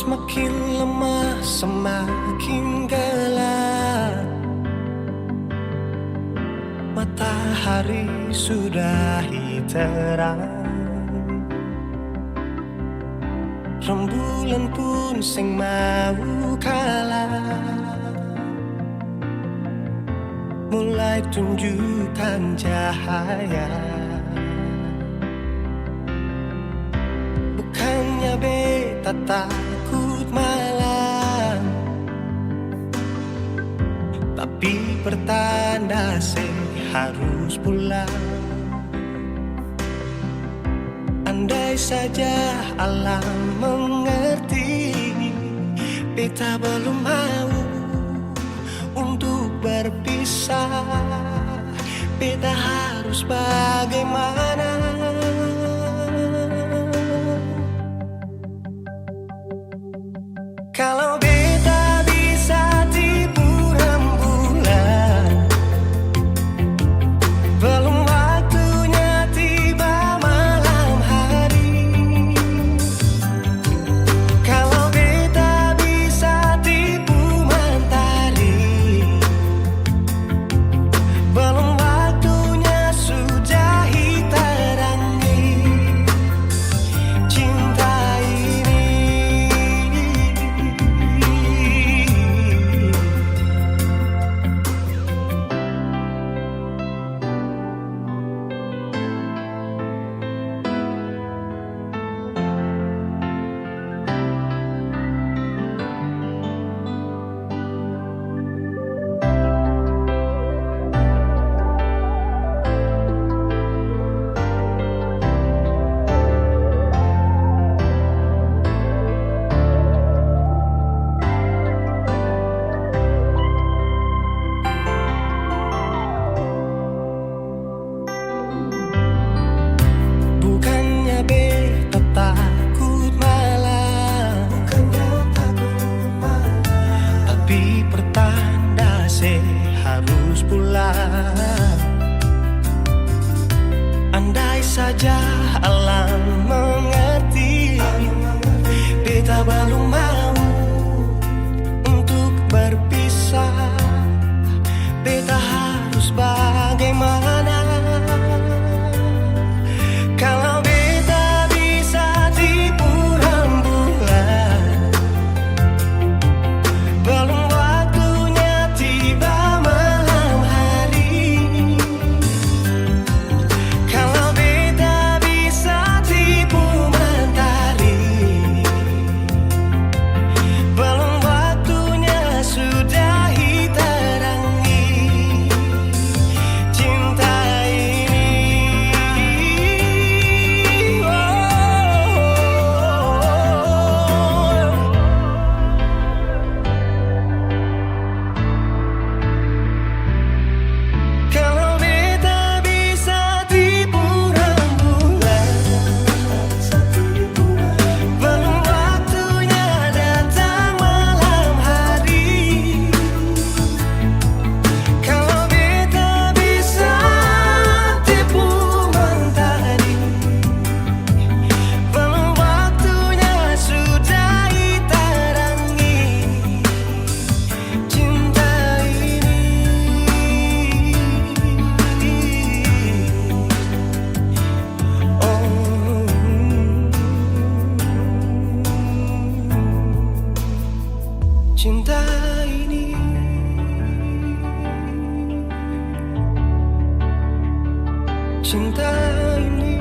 semakin lemah, semakin gelap. Matahari sudahi terang, rembulan pun sing mau kalah, mulai tunjukkan cahaya. Bukannya beta takut malam, tapi pertanda harus pulang. Andai saja alam mengerti, beta belum mau untuk berpisah. Beta harus bagaimana? Kalau beta bisa tipu rembulan, belum waktunya tiba malam hari. Kalau beta bisa tipu mentari, belum waktunya sudahi terangi cinta ini. Harus pulang. Andai saja alam mengerti, beta belum mau untuk berpisah. Beta harus bagaimana? Kalau beta bisa tipu rembulan, belum cinta ini, cinta ini.